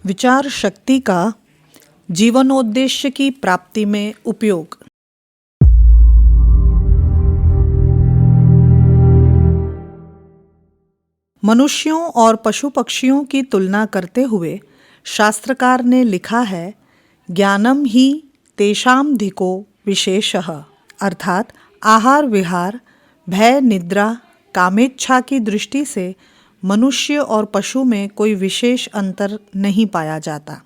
विचार शक्ति का जीवनोद्देश्य की प्राप्ति में उपयोग। मनुष्यों और पशु पक्षियों की तुलना करते हुए शास्त्रकार ने लिखा है, ज्ञानम ही तेषाम धिको विशेषः, अर्थात आहार विहार, भय, निद्रा, कामेच्छा की दृष्टि से मनुष्य और पशु में कोई विशेष अंतर नहीं पाया जाता।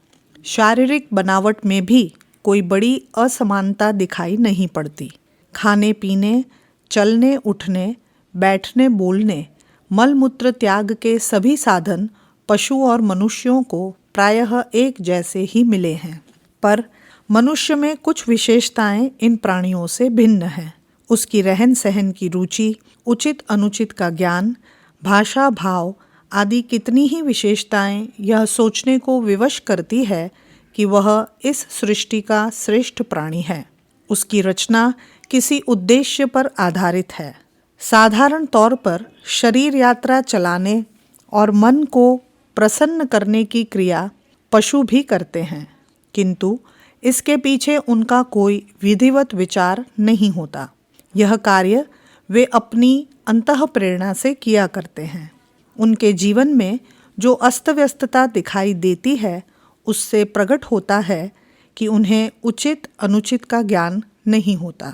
शारीरिक बनावट में भी कोई बड़ी असमानता दिखाई नहीं पड़ती। खाने पीने, चलने उठने, बैठने बोलने, मल मूत्र त्याग के सभी साधन पशु और मनुष्यों को प्रायः एक जैसे ही मिले हैं, पर मनुष्य में कुछ विशेषताएं इन प्राणियों से भिन्न हैं। उसकी रहन सहन की रुचि, उचित अनुचित का ज्ञान, भाषा, भाव आदि कितनी ही विशेषताएं यह सोचने को विवश करती है कि वह इस सृष्टि का श्रेष्ठ प्राणी है। उसकी रचना किसी उद्देश्य पर आधारित है। साधारण तौर पर शरीर यात्रा चलाने और मन को प्रसन्न करने की क्रिया पशु भी करते हैं, किंतु इसके पीछे उनका कोई विधिवत विचार नहीं होता। यह कार्य वे अपनी अंतः प्रेरणा से किया करते हैं। उनके जीवन में जो अस्तव्यस्तता दिखाई देती है, उससे प्रकट होता है कि उन्हें उचित अनुचित का ज्ञान नहीं होता।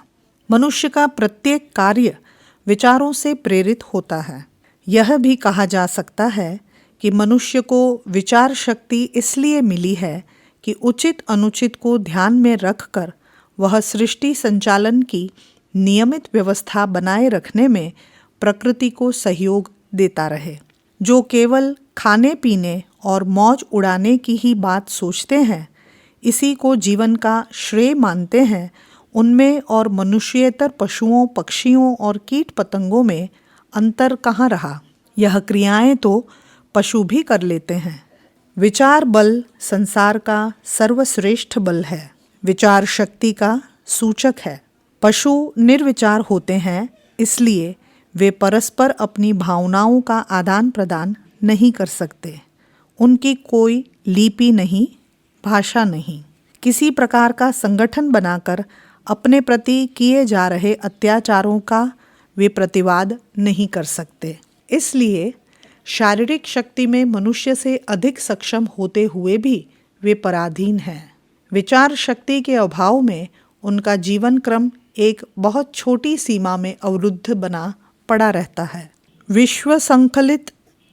मनुष्य का प्रत्येक कार्य विचारों से प्रेरित होता है। यह भी कहा जा सकता है कि मनुष्य को विचार शक्ति इसलिए मिली है कि उचित अनुचित को ध्यान में रखकर वह सृष्टि संचालन की नियमित व्यवस्था बनाए रखने में प्रकृति को सहयोग देता रहे। जो केवल खाने पीने और मौज उड़ाने की ही बात सोचते हैं, इसी को जीवन का श्रेय मानते हैं, उनमें और मनुष्येतर पशुओं, पक्षियों और कीट पतंगों में अंतर कहाँ रहा। यह क्रियाएं तो पशु भी कर लेते हैं। विचार बल संसार का सर्वश्रेष्ठ बल है, विचार शक्ति का सूचक है। पशु निर्विचार होते हैं, इसलिए वे परस्पर अपनी भावनाओं का आदान प्रदान नहीं कर सकते। उनकी कोई लिपि नहीं, भाषा नहीं। किसी प्रकार का संगठन बनाकर अपने प्रति किए जा रहे अत्याचारों का वे प्रतिवाद नहीं कर सकते। इसलिए शारीरिक शक्ति में मनुष्य से अधिक सक्षम होते हुए भी वे पराधीन हैं। विचार शक्ति के अभाव में उनका जीवन क्रम एक बहुत छोटी सीमा में अवरुद्ध बना पड़ा रहता है। विश्व संकलित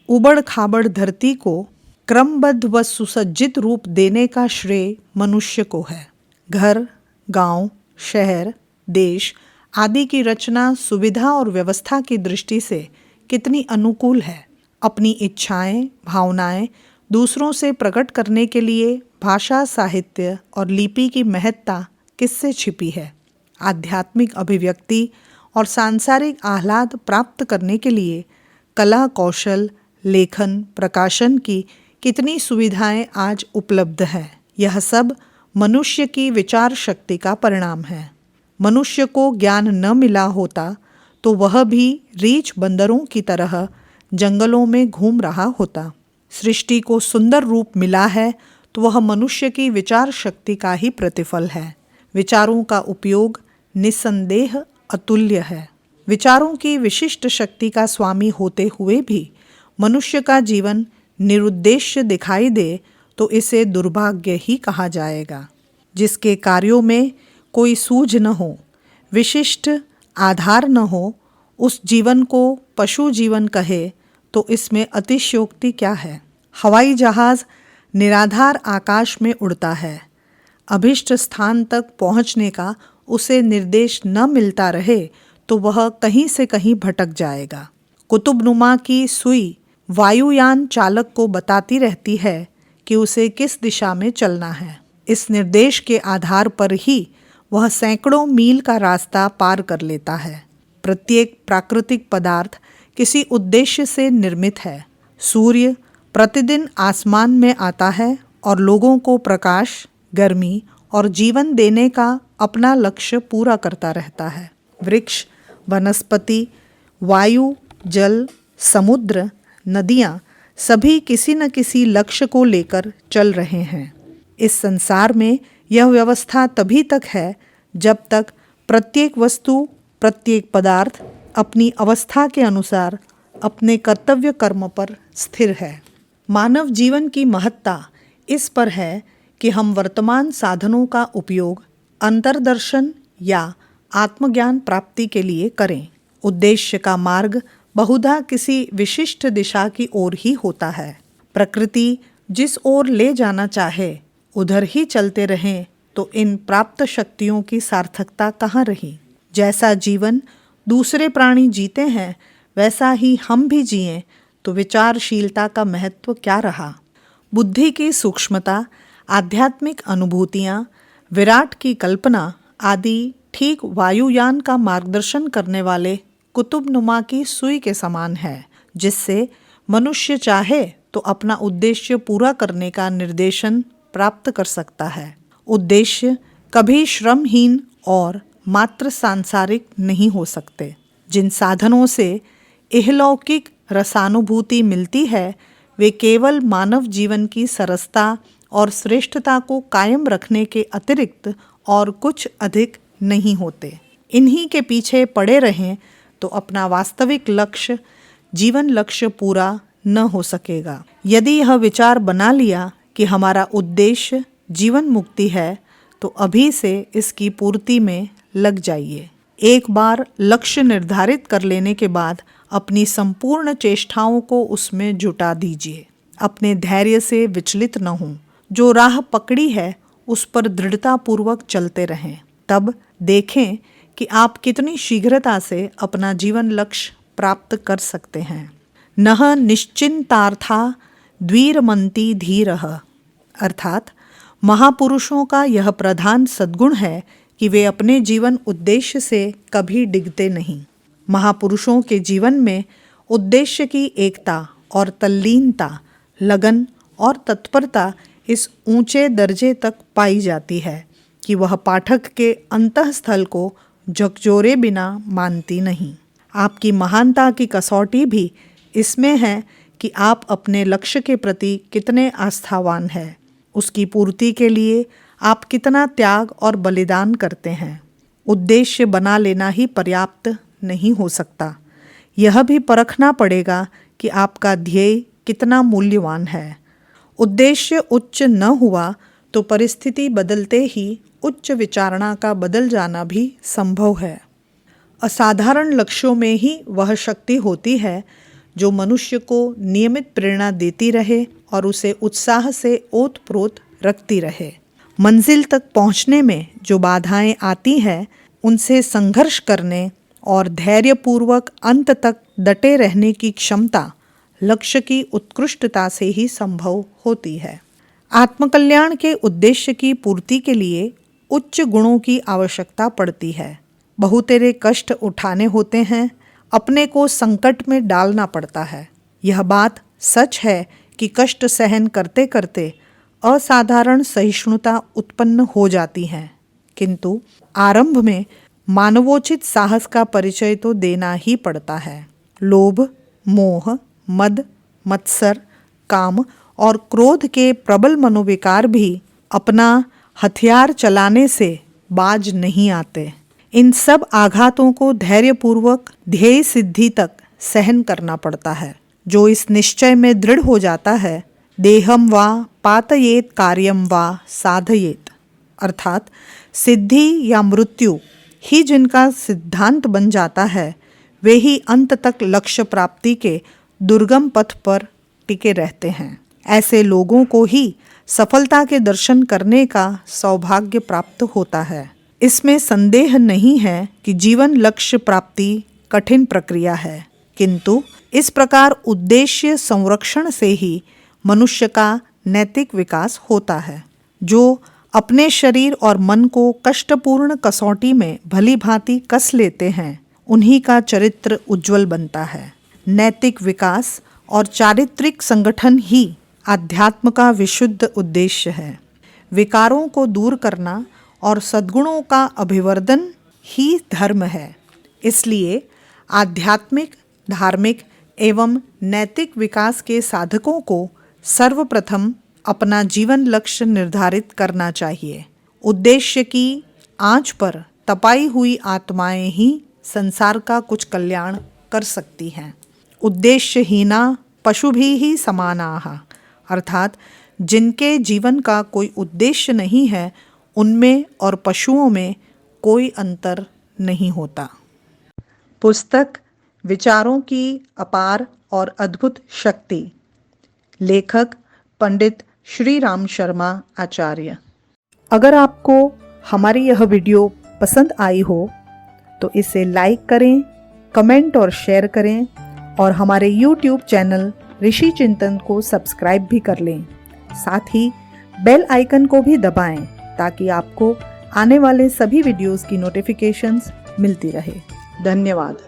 उबड़ खाबड़ धरती को क्रमबद्ध व सुसज्जित रूप देने का श्रेय मनुष्य को है। घर, गांव, शहर, देश आदि की रचना सुविधा और व्यवस्था की दृष्टि से कितनी अनुकूल है। अपनी इच्छाएं, भावनाएं दूसरों से प्रकट करने के लिए भाषा, साहित्य और लिपि की महत्ता किससे छिपी है। आध्यात्मिक अभिव्यक्ति और सांसारिक आह्लाद प्राप्त करने के लिए कला, कौशल, लेखन, प्रकाशन की कितनी सुविधाएं आज उपलब्ध हैं। यह सब मनुष्य की विचार शक्ति का परिणाम है। मनुष्य को ज्ञान न मिला होता तो वह भी रीछ बंदरों की तरह जंगलों में घूम रहा होता। सृष्टि को सुंदर रूप मिला है तो वह मनुष्य की विचार शक्ति का ही प्रतिफल है। विचारों का उपयोग निस्संदेह अतुल्य है। विचारों की विशिष्ट शक्ति का स्वामी होते हुए भी मनुष्य का जीवन निरुद्देश्य दिखाई दे तो इसे दुर्भाग्य ही कहा जाएगा। जिसके कार्यों में कोई सूझ न हो, विशिष्ट आधार न हो, उस जीवन को पशु जीवन कहे तो इसमें अतिशयोक्ति क्या है। हवाई जहाज निराधार आकाश में उड़ता है। अभिष्ट स्थान तक पहुंचने का उसे निर्देश न मिलता रहे तो वह कहीं से कहीं भटक जाएगा। कुतुबनुमा की सुई वायुयान चालक को बताती रहती है कि उसे किस दिशा में चलना है। इस निर्देश के आधार पर ही वह सैकड़ों मील का रास्ता पार कर लेता है। प्रत्येक प्राकृतिक पदार्थ किसी उद्देश्य से निर्मित है। सूर्य प्रतिदिन आसमान में आता है और लोगों को प्रकाश, गर्मी और जीवन देने का अपना लक्ष्य पूरा करता रहता है। वृक्ष, वनस्पति, वायु, जल, समुद्र, नदियाँ सभी किसी न किसी लक्ष्य को लेकर चल रहे हैं। इस संसार में यह व्यवस्था तभी तक है जब तक प्रत्येक वस्तु, प्रत्येक पदार्थ अपनी अवस्था के अनुसार अपने कर्तव्य कर्म पर स्थिर है। मानव जीवन की महत्ता इस पर है कि हम वर्तमान साधनों का उपयोग अंतर्दर्शन या आत्मज्ञान प्राप्ति के लिए करें। उद्देश्य का मार्ग बहुधा किसी विशिष्ट दिशा की ओर ही होता है। प्रकृति जिस ओर ले जाना चाहे उधर ही चलते रहें तो इन प्राप्त शक्तियों की सार्थकता कहाँ रही। जैसा जीवन दूसरे प्राणी जीते हैं वैसा ही हम भी जिएं तो विचारशीलता का महत्व क्या रहा। बुद्धि की सूक्ष्मता, आध्यात्मिक अनुभूतियाँ, विराट की कल्पना आदि ठीक वायुयान का मार्गदर्शन करने वाले कुतुबनुमा की सुई के समान है, जिससे मनुष्य चाहे तो अपना उद्देश्य पूरा करने का निर्देशन प्राप्त कर सकता है। उद्देश्य कभी श्रमहीन और मात्र सांसारिक नहीं हो सकते। जिन साधनों से इहलौकिक रसानुभूति मिलती है वे केवल मानव जीवन की सरसता और श्रेष्ठता को कायम रखने के अतिरिक्त और कुछ अधिक नहीं होते। इन्हीं के पीछे पड़े रहें तो अपना वास्तविक लक्ष्य, जीवन लक्ष्य पूरा न हो सकेगा। यदि यह विचार बना लिया कि हमारा उद्देश्य जीवन मुक्ति है तो अभी से इसकी पूर्ति में लग जाइए। एक बार लक्ष्य निर्धारित कर लेने के बाद अपनी संपूर्ण चेष्टाओं को उसमें जुटा दीजिए। अपने धैर्य से विचलित न हों। जो राह पकड़ी है उस पर दृढ़तापूर्वक चलते रहें। तब देखें कि आप कितनी शीघ्रता से अपना जीवन लक्ष्य प्राप्त कर सकते हैं। नह निश्चिंतार्था द्विरमन्ति धीरः, अर्थात महापुरुषों का यह प्रधान सद्गुण है कि वे अपने जीवन उद्देश्य से कभी डिगते नहीं। महापुरुषों के जीवन में उद्देश्य की एकता और तल्लीनता, लगन और तत्परता इस ऊंचे दर्जे तक पाई जाती है कि वह पाठक के अंतःस्थल को झकझोरे बिना मानती नहीं। आपकी महानता की कसौटी भी इसमें है कि आप अपने लक्ष्य के प्रति कितने आस्थावान हैं, उसकी पूर्ति के लिए आप कितना त्याग और बलिदान करते हैं। उद्देश्य बना लेना ही पर्याप्त नहीं हो सकता, यह भी परखना पड़ेगा कि आपका ध्येय कितना मूल्यवान है। उद्देश्य उच्च न हुआ तो परिस्थिति बदलते ही उच्च विचारणा का बदल जाना भी संभव है। असाधारण लक्ष्यों में ही वह शक्ति होती है जो मनुष्य को नियमित प्रेरणा देती रहे और उसे उत्साह से ओतप्रोत रखती रहे। मंजिल तक पहुंचने में जो बाधाएं आती हैं उनसे संघर्ष करने और धैर्यपूर्वक अंत तक डटे रहने की क्षमता लक्ष्य की उत्कृष्टता से ही संभव होती है। आत्मकल्याण के उद्देश्य की पूर्ति के लिए उच्च गुणों की आवश्यकता पड़ती है। बहुतेरे कष्ट उठाने होते हैं, अपने को संकट में डालना पड़ता है। यह बात सच है कि कष्ट सहन करते करते असाधारण सहिष्णुता उत्पन्न हो जाती है, किंतु आरंभ में मानवोचित साहस का परिचय तो देना ही पड़ता है। लोभ, मोह, मद, मत्सर, काम और क्रोध के प्रबल मनोविकार भी अपना हथियार चलाने से बाज नहीं आते। इन सब आघातों को धैर्यपूर्वक ध्येय सिद्धि तक सहन करना पड़ता है। जो इस निश्चय में दृढ़ हो जाता है, देहम वा पातयेत कार्यम वा साधयेत, अर्थात सिद्धि या मृत्यु ही जिनका सिद्धांत बन जाता है, वे ही अंत तक लक्ष्य प्राप्ति के दुर्गम पथ पर टिके रहते हैं। ऐसे लोगों को ही सफलता के दर्शन करने का सौभाग्य प्राप्त होता है। इसमें संदेह नहीं है कि जीवन लक्ष्य प्राप्ति कठिन प्रक्रिया है, किंतु इस प्रकार उद्देश्य संरक्षण से ही मनुष्य का नैतिक विकास होता है। जो अपने शरीर और मन को कष्टपूर्ण कसौटी में भली भांति कस लेते हैं, उन्हीं का चरित्र उज्जवल बनता है। नैतिक विकास और चारित्रिक संगठन ही आध्यात्म का विशुद्ध उद्देश्य है। विकारों को दूर करना और सद्गुणों का अभिवर्धन ही धर्म है। इसलिए आध्यात्मिक, धार्मिक एवं नैतिक विकास के साधकों को सर्वप्रथम अपना जीवन लक्ष्य निर्धारित करना चाहिए। उद्देश्य की आंच पर तपाई हुई आत्माएं ही संसार का कुछ कल्याण कर सकती हैं। उद्देश्यहीना पशुभिः ही समानाः, अर्थात जिनके जीवन का कोई उद्देश्य नहीं है उनमें और पशुओं में कोई अंतर नहीं होता। पुस्तक विचारों की अपार और अद्भुत शक्ति, लेखक पंडित श्री राम शर्मा आचार्य। अगर आपको हमारी यह वीडियो पसंद आई हो तो इसे लाइक करें, कमेंट और शेयर करें और हमारे YouTube चैनल ऋषि चिंतन को सब्सक्राइब भी कर लें। साथ ही बेल आइकन को भी दबाएं ताकि आपको आने वाले सभी वीडियोस की नोटिफिकेशंस मिलती रहे। धन्यवाद।